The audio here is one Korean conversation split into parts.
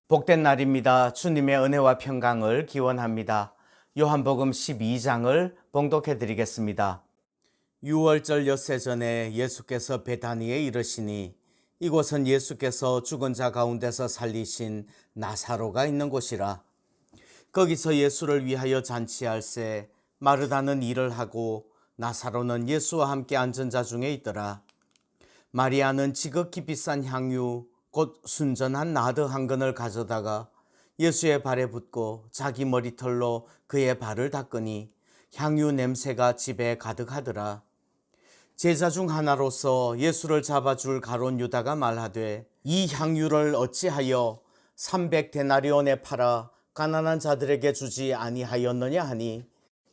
복된 날입니다. 주님의 은혜와 평강을 기원합니다. 요한복음 12장을 봉독해 드리겠습니다. 유월절 엿새 전에 예수께서 베다니에 이르시니 이곳은 예수께서 죽은 자 가운데서 살리신 나사로가 있는 곳이라. 거기서 예수를 위하여 잔치할세 마르다는 일을 하고 나사로는 예수와 함께 앉은 자 중에 있더라. 마리아는 지극히 비싼 향유 곧 순전한 나드 한 근을 가져다가 예수의 발에 붓고 자기 머리털로 그의 발을 닦으니 향유 냄새가 집에 가득하더라. 제자 중 하나로서 예수를 잡아줄 가룟 유다가 말하되 이 향유를 어찌하여 300데나리온에 팔아 가난한 자들에게 주지 아니하였느냐 하니,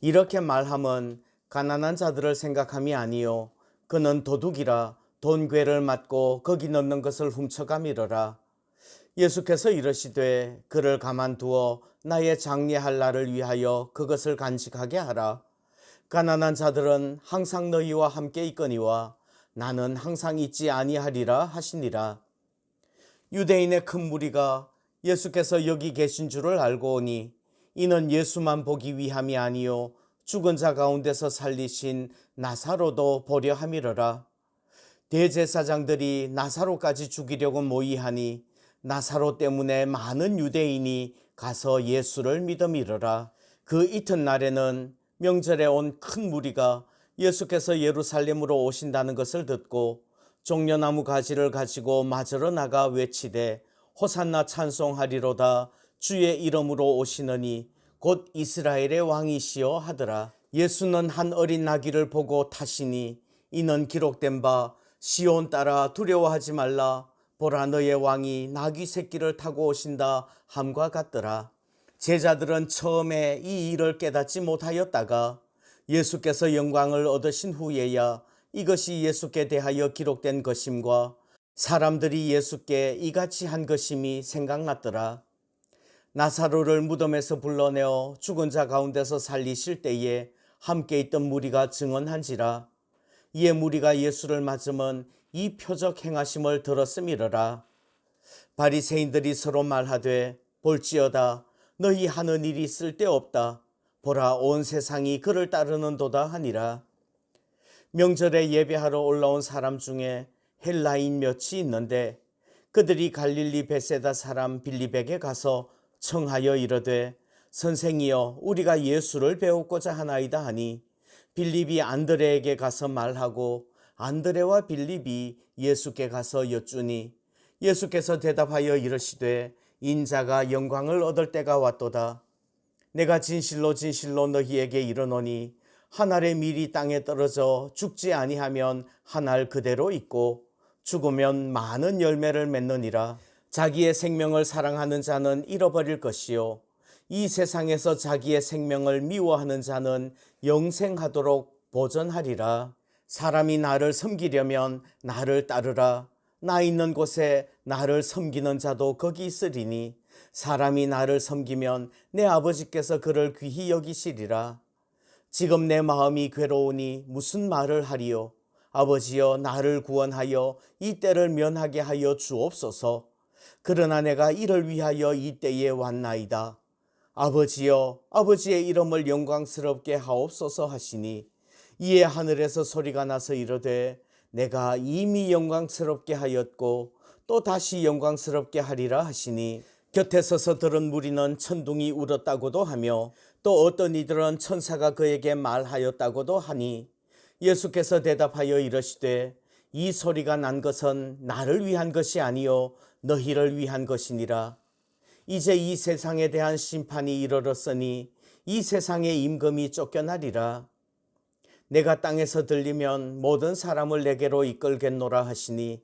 이렇게 말함은 가난한 자들을 생각함이 아니요 그는 도둑이라 돈괴를 맞고 거기 넣는 것을 훔쳐가미러라. 예수께서 이르시되 그를 가만두어 나의 장례할 날을 위하여 그것을 간직하게 하라. 가난한 자들은 항상 너희와 함께 있거니와 나는 항상 있지 아니하리라 하시니라. 유대인의 큰 무리가 예수께서 여기 계신 줄을 알고 오니 이는 예수만 보기 위함이 아니요 죽은 자 가운데서 살리신 나사로도 보려 함이러라. 대제사장들이 나사로까지 죽이려고 모의하니 나사로 때문에 많은 유대인이 가서 예수를 믿음이러라. 그 이튿날에는 명절에 온 큰 무리가 예수께서 예루살렘으로 오신다는 것을 듣고 종려나무 가지를 가지고 맞으러 나가 외치되 호산나 찬송하리로다 주의 이름으로 오시느니 곧 이스라엘의 왕이시여 하더라. 예수는 한 어린 나귀를 보고 타시니 이는 기록된 바 시온 따라 두려워하지 말라 보라 너의 왕이 나귀 새끼를 타고 오신다 함과 같더라. 제자들은 처음에 이 일을 깨닫지 못하였다가 예수께서 영광을 얻으신 후에야 이것이 예수께 대하여 기록된 것임과 사람들이 예수께 이같이 한 것임이 생각났더라. 나사로를 무덤에서 불러내어 죽은 자 가운데서 살리실 때에 함께 있던 무리가 증언한지라. 이에 무리가 예수를 맞으면 이 표적 행하심을 들었음이러라. 바리새인들이 서로 말하되 볼지어다 너희 하는 일이 쓸데없다. 보라 온 세상이 그를 따르는도다 하니라. 명절에 예배하러 올라온 사람 중에 헬라인 몇이 있는데 그들이 갈릴리 베세다 사람 빌립에게 가서 청하여 이르되 선생이여 우리가 예수를 배우고자 하나이다 하니, 빌립이 안드레에게 가서 말하고 안드레와 빌립이 예수께 가서 여쭈니 예수께서 대답하여 이르시되 인자가 영광을 얻을 때가 왔도다. 내가 진실로 진실로 너희에게 이르노니 한 알의 밀이 땅에 떨어져 죽지 아니하면 한 알 그대로 있고 죽으면 많은 열매를 맺느니라. 자기의 생명을 사랑하는 자는 잃어버릴 것이요 이 세상에서 자기의 생명을 미워하는 자는 영생하도록 보전하리라. 사람이 나를 섬기려면 나를 따르라. 나 있는 곳에 나를 섬기는 자도 거기 있으리니 사람이 나를 섬기면 내 아버지께서 그를 귀히 여기시리라. 지금 내 마음이 괴로우니 무슨 말을 하리요. 아버지여 나를 구원하여 이 때를 면하게 하여 주옵소서. 그러나 내가 이를 위하여 이 때에 왔나이다. 아버지여 아버지의 이름을 영광스럽게 하옵소서 하시니 이에 하늘에서 소리가 나서 이르되 내가 이미 영광스럽게 하였고 또 다시 영광스럽게 하리라 하시니, 곁에 서서 들은 무리는 천둥이 울었다고도 하며 또 어떤 이들은 천사가 그에게 말하였다고도 하니, 예수께서 대답하여 이르시되 이 소리가 난 것은 나를 위한 것이 아니요 너희를 위한 것이니라. 이제 이 세상에 대한 심판이 이르렀으니 이 세상의 임금이 쫓겨나리라. 내가 땅에서 들리면 모든 사람을 내게로 이끌겠노라 하시니,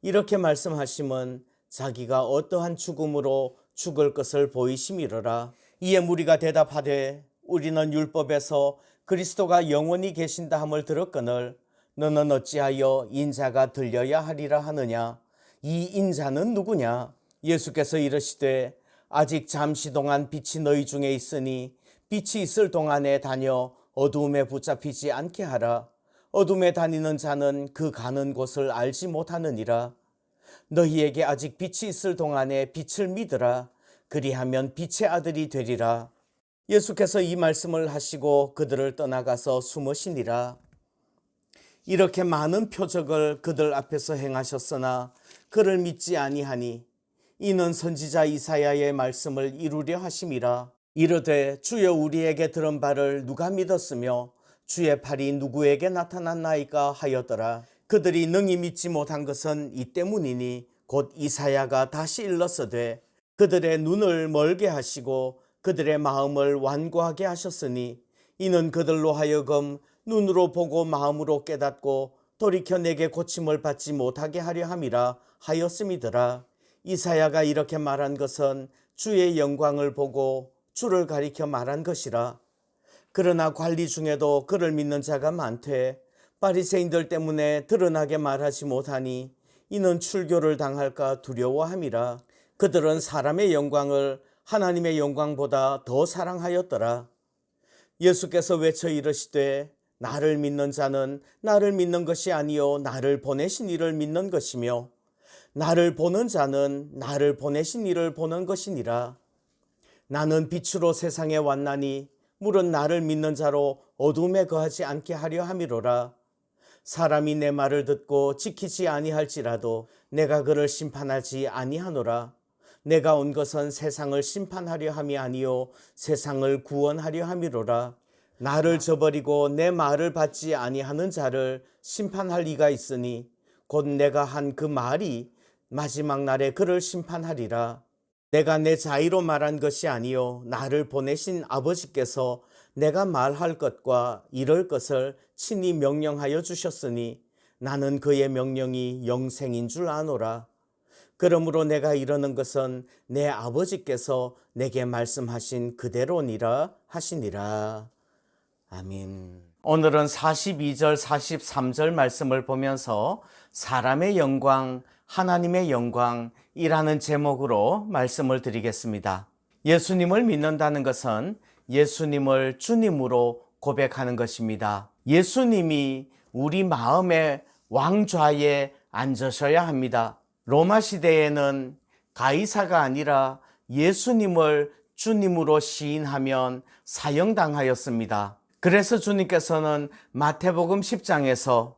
이렇게 말씀하심은 자기가 어떠한 죽음으로 죽을 것을 보이심이로라. 이에 무리가 대답하되 우리는 율법에서 그리스도가 영원히 계신다 함을 들었거늘 너는 어찌하여 인자가 들려야 하리라 하느냐. 이 인자는 누구냐. 예수께서 이르시되 아직 잠시 동안 빛이 너희 중에 있으니 빛이 있을 동안에 다녀 어두움에 붙잡히지 않게 하라. 어둠에 다니는 자는 그 가는 곳을 알지 못하느니라. 너희에게 아직 빛이 있을 동안에 빛을 믿으라. 그리하면 빛의 아들이 되리라. 예수께서 이 말씀을 하시고 그들을 떠나가서 숨으시니라. 이렇게 많은 표적을 그들 앞에서 행하셨으나 그를 믿지 아니하니 이는 선지자 이사야의 말씀을 이루려 하심이라. 이르되 주여 우리에게 들은 바를 누가 믿었으며 주의 팔이 누구에게 나타났나이까 하였더라. 그들이 능히 믿지 못한 것은 이 때문이니 곧 이사야가 다시 일렀으되 그들의 눈을 멀게 하시고 그들의 마음을 완고하게 하셨으니 이는 그들로 하여금 눈으로 보고 마음으로 깨닫고 돌이켜 내게 고침을 받지 못하게 하려 함이라 하였음이더라. 이사야가 이렇게 말한 것은 주의 영광을 보고 주를 가리켜 말한 것이라. 그러나 관리 중에도 그를 믿는 자가 많되 바리새인들 때문에 드러나게 말하지 못하니 이는 출교를 당할까 두려워함이라. 그들은 사람의 영광을 하나님의 영광보다 더 사랑하였더라. 예수께서 외쳐 이르시되 나를 믿는 자는 나를 믿는 것이 아니요 나를 보내신 이를 믿는 것이며 나를 보는 자는 나를 보내신 이를 보는 것이니라. 나는 빛으로 세상에 왔나니 물은 나를 믿는 자로 어둠에 거하지 않게 하려 함이로라. 사람이 내 말을 듣고 지키지 아니할지라도 내가 그를 심판하지 아니하노라. 내가 온 것은 세상을 심판하려 함이 아니요 세상을 구원하려 함이로라. 나를 저버리고 내 말을 받지 아니하는 자를 심판할 이가 있으니 곧 내가 한 그 말이 마지막 날에 그를 심판하리라. 내가 내 자의로 말한 것이 아니요 나를 보내신 아버지께서 내가 말할 것과 이럴 것을 친히 명령하여 주셨으니 나는 그의 명령이 영생인 줄 아노라. 그러므로 내가 이러는 것은 내 아버지께서 내게 말씀하신 그대로니라 하시니라. 아멘. 오늘은 42절 43절 말씀을 보면서 사람의 영광, 하나님의 영광이라는 제목으로 말씀을 드리겠습니다. 예수님을 믿는다는 것은 예수님을 주님으로 고백하는 것입니다. 예수님이 우리 마음의 왕좌에 앉으셔야 합니다. 로마 시대에는 가이사가 아니라 예수님을 주님으로 시인하면 사형당하였습니다. 그래서 주님께서는 마태복음 10장에서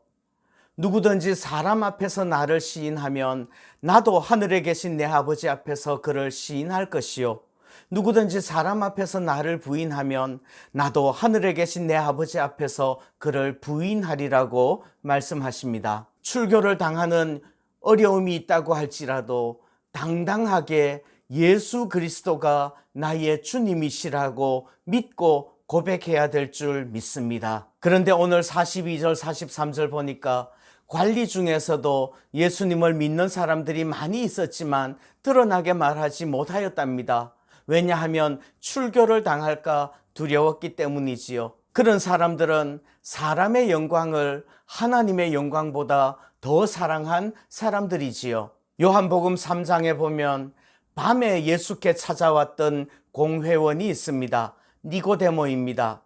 누구든지 사람 앞에서 나를 시인하면 나도 하늘에 계신 내 아버지 앞에서 그를 시인할 것이요 누구든지 사람 앞에서 나를 부인하면 나도 하늘에 계신 내 아버지 앞에서 그를 부인하리라고 말씀하십니다. 출교를 당하는 어려움이 있다고 할지라도 당당하게 예수 그리스도가 나의 주님이시라고 믿고 고백해야 될 줄 믿습니다. 그런데 오늘 42절 43절 보니까 관리 중에서도 예수님을 믿는 사람들이 많이 있었지만 드러나게 말하지 못하였답니다. 왜냐하면 출교를 당할까 두려웠기 때문이지요. 그런 사람들은 사람의 영광을 하나님의 영광보다 더 사랑한 사람들이지요. 요한복음 3장에 보면 밤에 예수께 찾아왔던 공회원이 있습니다. 니고데모입니다.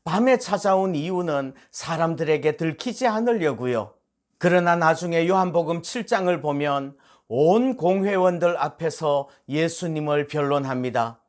밤에 찾아온 이유는 사람들에게 들키지 않으려고요. 그러나 나중에 요한복음 7장을 보면 온 공회원들 앞에서 예수님을 변론합니다.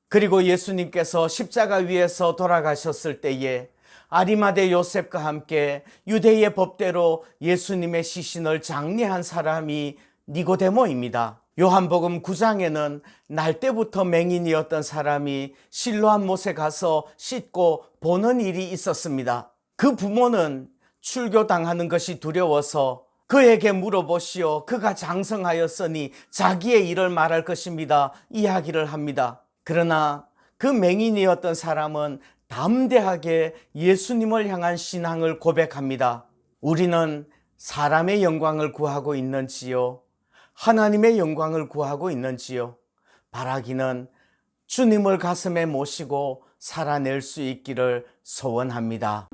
그리고 예수님께서 십자가 위에서 돌아가셨을 때에 아리마대 요셉과 함께 유대의 법대로 예수님의 시신을 장례한 사람이 니고데모입니다. 요한복음 9장에는 날 때부터 맹인이었던 사람이 실로암 못에 가서 씻고 보는 일이 있었습니다. 그 부모는 출교당하는 것이 두려워서 그에게 물어보시오. 그가 장성하였으니 자기의 일을 말할 것입니다. 이야기를 합니다. 그러나 그 맹인이었던 사람은 담대하게 예수님을 향한 신앙을 고백합니다. 우리는 사람의 영광을 구하고 있는지요? 하나님의 영광을 구하고 있는지요? 바라기는 주님을 가슴에 모시고 살아낼 수 있기를 소원합니다.